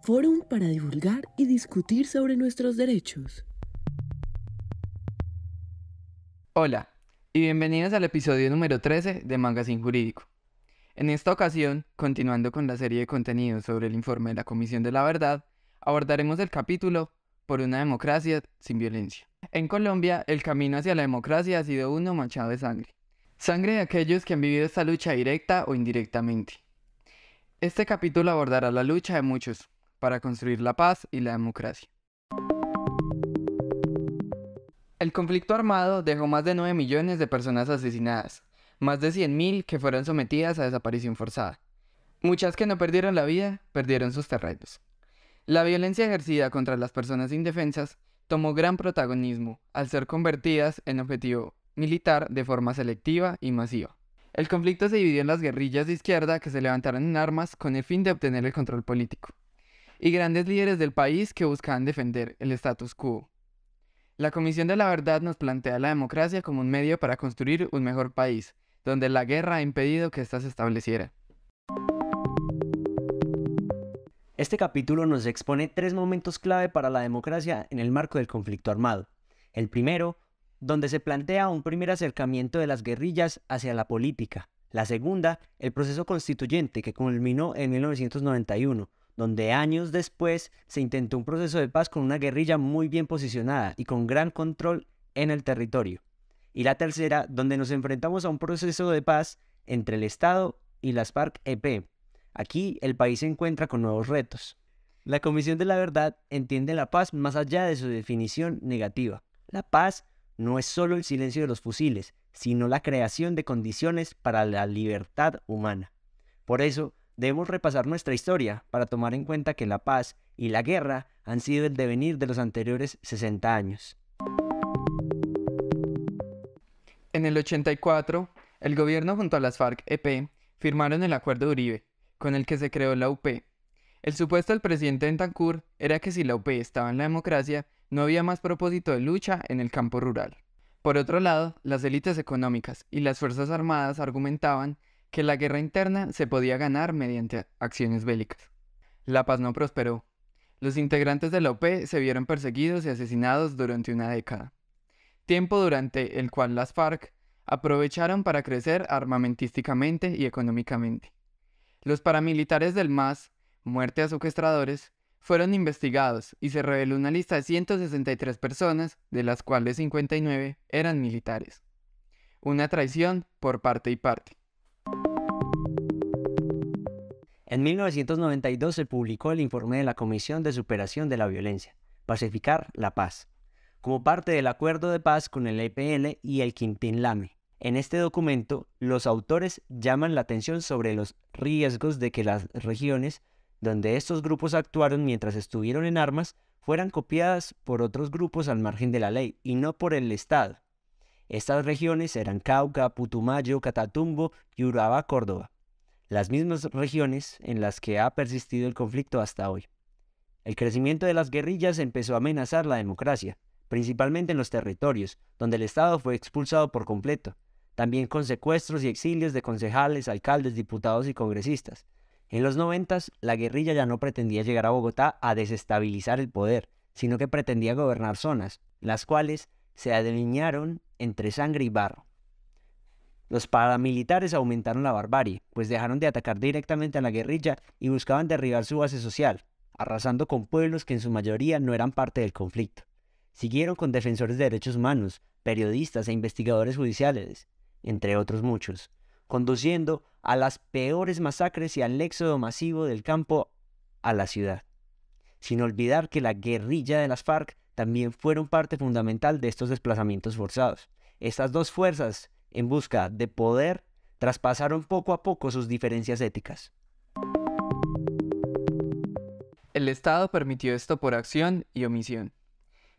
fórum para divulgar y discutir sobre nuestros derechos. Hola, y bienvenidos al episodio número 13 de Magazine Jurídico. En esta ocasión, continuando con la serie de contenidos sobre el informe de la Comisión de la Verdad, abordaremos el capítulo Por una democracia sin violencia. En Colombia, el camino hacia la democracia ha sido uno manchado de sangre. Sangre de aquellos que han vivido esta lucha directa o indirectamente. Este capítulo abordará la lucha de muchos para construir la paz y la democracia. El conflicto armado dejó más de 9 millones de personas asesinadas, más de 100.000 que fueron sometidas a desaparición forzada. Muchas que no perdieron la vida, perdieron sus terrenos. La violencia ejercida contra las personas indefensas tomó gran protagonismo al ser convertidas en objetivo militar de forma selectiva y masiva. El conflicto se dividió en las guerrillas de izquierda que se levantaron en armas con el fin de obtener el control político, y grandes líderes del país que buscaban defender el status quo. La Comisión de la Verdad nos plantea la democracia como un medio para construir un mejor país, donde la guerra ha impedido que ésta se estableciera. Este capítulo nos expone 3 momentos clave para la democracia en el marco del conflicto armado. El primero, donde se plantea un primer acercamiento de las guerrillas hacia la política. La segunda, el proceso constituyente que culminó en 1991, donde años después se intentó un proceso de paz con una guerrilla muy bien posicionada y con gran control en el territorio. Y la tercera, donde nos enfrentamos a un proceso de paz entre el Estado y las FARC-EP. Aquí el país se encuentra con nuevos retos. La Comisión de la Verdad entiende la paz más allá de su definición negativa. La paz no es solo el silencio de los fusiles, sino la creación de condiciones para la libertad humana. Por eso, debemos repasar nuestra historia para tomar en cuenta que la paz y la guerra han sido el devenir de los anteriores 60 años. En el 84, el gobierno junto a las FARC-EP firmaron el Acuerdo de Uribe, con el que se creó la UP. El supuesto del presidente Betancur era que si la UP estaba en la democracia, no había más propósito de lucha en el campo rural. Por otro lado, las élites económicas y las fuerzas armadas argumentaban que la guerra interna se podía ganar mediante acciones bélicas. La paz no prosperó. Los integrantes de la UP se vieron perseguidos y asesinados durante una década, tiempo durante el cual las FARC aprovecharon para crecer armamentísticamente y económicamente. Los paramilitares del MAS, Muerte a Secuestradores, fueron investigados y se reveló una lista de 163 personas, de las cuales 59 eran militares. Una traición por parte y parte. En 1992 se publicó el informe de la Comisión de Superación de la Violencia, Pacificar la Paz, como parte del acuerdo de paz con el EPL y el Quintín Lame. En este documento, los autores llaman la atención sobre los riesgos de que las regiones donde estos grupos actuaron mientras estuvieron en armas fueran copiadas por otros grupos al margen de la ley y no por el Estado. Estas regiones eran Cauca, Putumayo, Catatumbo y Urabá, Córdoba, las mismas regiones en las que ha persistido el conflicto hasta hoy. El crecimiento de las guerrillas empezó a amenazar la democracia, principalmente en los territorios, donde el Estado fue expulsado por completo, también con secuestros y exilios de concejales, alcaldes, diputados y congresistas. En los 90, la guerrilla ya no pretendía llegar a Bogotá a desestabilizar el poder, sino que pretendía gobernar zonas, las cuales se delinearon entre sangre y barro. Los paramilitares aumentaron la barbarie, pues dejaron de atacar directamente a la guerrilla y buscaban derribar su base social, arrasando con pueblos que en su mayoría no eran parte del conflicto. Siguieron con defensores de derechos humanos, periodistas e investigadores judiciales, entre otros muchos, conduciendo a las peores masacres y al éxodo masivo del campo a la ciudad. Sin olvidar que la guerrilla de las FARC también fueron parte fundamental de estos desplazamientos forzados. Estas dos fuerzas, en busca de poder, traspasaron poco a poco sus diferencias éticas. El Estado permitió esto por acción y omisión,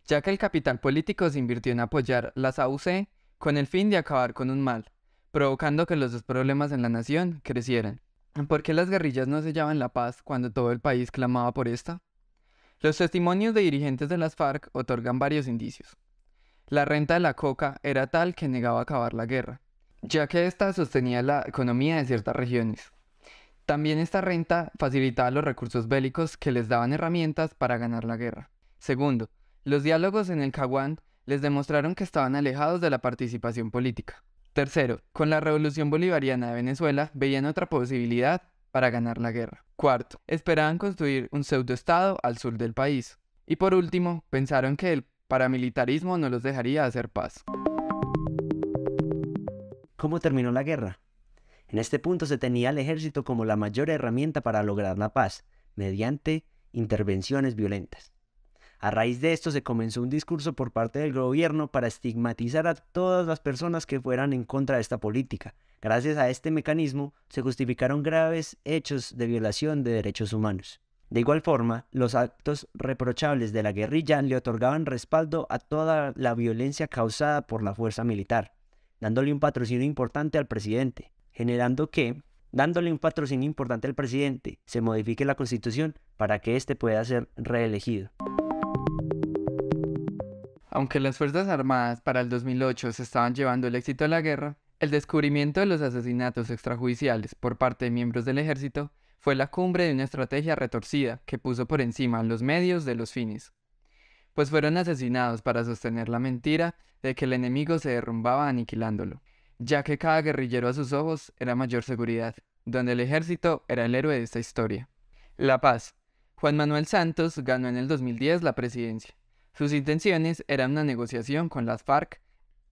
ya que el capital político se invirtió en apoyar las AUC con el fin de acabar con un mal, provocando que los dos problemas en la nación crecieran. ¿Por qué las guerrillas no sellaban la paz cuando todo el país clamaba por esta? Los testimonios de dirigentes de las FARC otorgan varios indicios. La renta de la coca era tal que negaba acabar la guerra, ya que ésta sostenía la economía de ciertas regiones. También esta renta facilitaba los recursos bélicos que les daban herramientas para ganar la guerra. Segundo, los diálogos en el Caguán les demostraron que estaban alejados de la participación política. Tercero, con la Revolución Bolivariana de Venezuela veían otra posibilidad para ganar la guerra. Cuarto, esperaban construir un pseudoestado al sur del país. Y por último, pensaron que el paramilitarismo no los dejaría hacer paz. ¿Cómo terminó la guerra? En este punto se tenía al ejército como la mayor herramienta para lograr la paz, mediante intervenciones violentas. A raíz de esto se comenzó un discurso por parte del gobierno para estigmatizar a todas las personas que fueran en contra de esta política. Gracias a este mecanismo se justificaron graves hechos de violación de derechos humanos. De igual forma, los actos reprochables de la guerrilla le otorgaban respaldo a toda la violencia causada por la fuerza militar, dándole un patrocinio importante al presidente, se modifique la Constitución para que éste pueda ser reelegido. Aunque las Fuerzas Armadas para el 2008 se estaban llevando el éxito de la guerra, el descubrimiento de los asesinatos extrajudiciales por parte de miembros del ejército fue la cumbre de una estrategia retorcida que puso por encima los medios de los fines, pues fueron asesinados para sostener la mentira de que el enemigo se derrumbaba aniquilándolo, ya que cada guerrillero a sus ojos era mayor seguridad, donde el ejército era el héroe de esta historia. La paz. Juan Manuel Santos ganó en el 2010 la presidencia. Sus intenciones eran una negociación con las FARC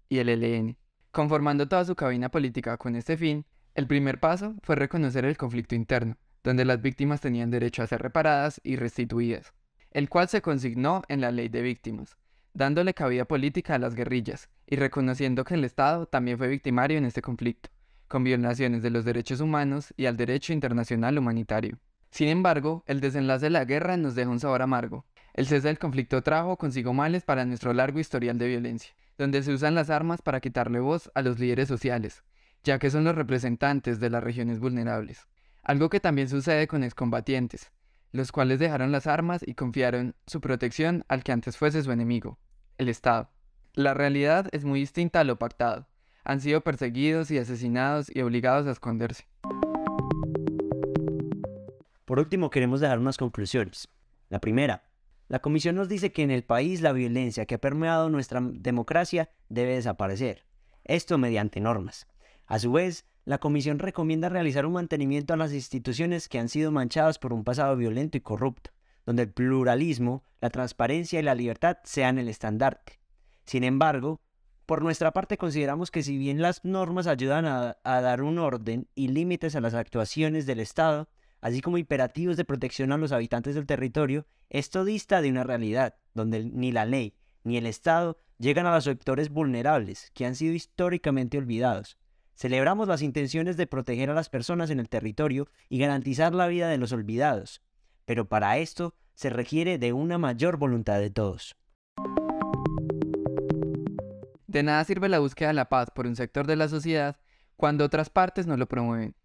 y el ELN. Conformando toda su cabina política con este fin, el primer paso fue reconocer el conflicto interno, donde las víctimas tenían derecho a ser reparadas y restituidas, el cual se consignó en la Ley de Víctimas, dándole cabida política a las guerrillas y reconociendo que el Estado también fue victimario en este conflicto, con violaciones de los derechos humanos y al derecho internacional humanitario. Sin embargo, el desenlace de la guerra nos deja un sabor amargo. El cese del conflicto trajo consigo males para nuestro largo historial de violencia, donde se usan las armas para quitarle voz a los líderes sociales, ya que son los representantes de las regiones vulnerables. Algo que también sucede con excombatientes, los cuales dejaron las armas y confiaron su protección al que antes fuese su enemigo, el Estado. La realidad es muy distinta a lo pactado. Han sido perseguidos y asesinados y obligados a esconderse. Por último, queremos dejar unas conclusiones. La primera, la Comisión nos dice que en el país la violencia que ha permeado nuestra democracia debe desaparecer. Esto mediante normas. A su vez, la Comisión recomienda realizar un mantenimiento a las instituciones que han sido manchadas por un pasado violento y corrupto, donde el pluralismo, la transparencia y la libertad sean el estandarte. Sin embargo, por nuestra parte consideramos que si bien las normas ayudan a dar un orden y límites a las actuaciones del Estado, así como imperativos de protección a los habitantes del territorio, esto dista de una realidad, donde ni la ley ni el Estado llegan a los sectores vulnerables, que han sido históricamente olvidados. Celebramos las intenciones de proteger a las personas en el territorio y garantizar la vida de los olvidados, pero para esto se requiere de una mayor voluntad de todos. De nada sirve la búsqueda de la paz por un sector de la sociedad cuando otras partes no lo promueven.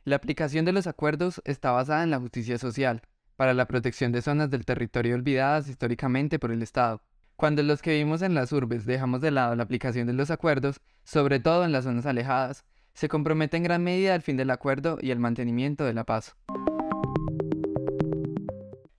La aplicación de los acuerdos está basada en la justicia social, para la protección de zonas del territorio olvidadas históricamente por el Estado. Cuando los que vivimos en las urbes dejamos de lado la aplicación de los acuerdos, sobre todo en las zonas alejadas, se compromete en gran medida el fin del acuerdo y el mantenimiento de la paz.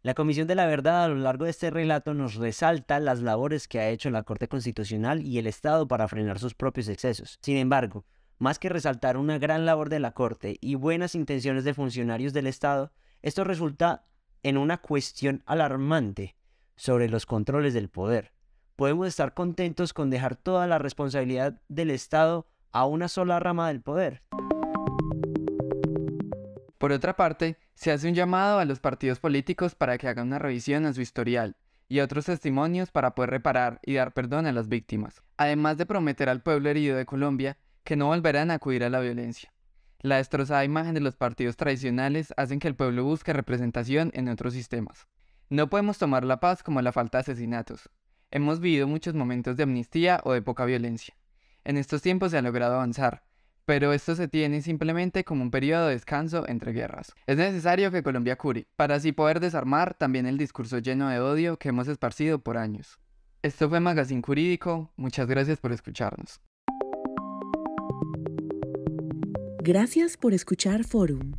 La Comisión de la Verdad a lo largo de este relato nos resalta las labores que ha hecho la Corte Constitucional y el Estado para frenar sus propios excesos. Sin embargo, más que resaltar una gran labor de la Corte y buenas intenciones de funcionarios del Estado, esto resulta en una cuestión alarmante sobre los controles del poder. Podemos estar contentos con dejar toda la responsabilidad del Estado a una sola rama del poder. Por otra parte, se hace un llamado a los partidos políticos para que hagan una revisión a su historial y a otros testimonios para poder reparar y dar perdón a las víctimas, además de prometer al pueblo herido de Colombia que no volverán a acudir a la violencia. La destrozada imagen de los partidos tradicionales hacen que el pueblo busque representación en otros sistemas. No podemos tomar la paz como la falta de asesinatos. Hemos vivido muchos momentos de amnistía o de poca violencia. En estos tiempos se ha logrado avanzar, pero esto se tiene simplemente como un periodo de descanso entre guerras. Es necesario que Colombia cure, para así poder desarmar también el discurso lleno de odio que hemos esparcido por años. Esto fue Magazine Jurídico, muchas gracias por escucharnos. Gracias por escuchar Forum.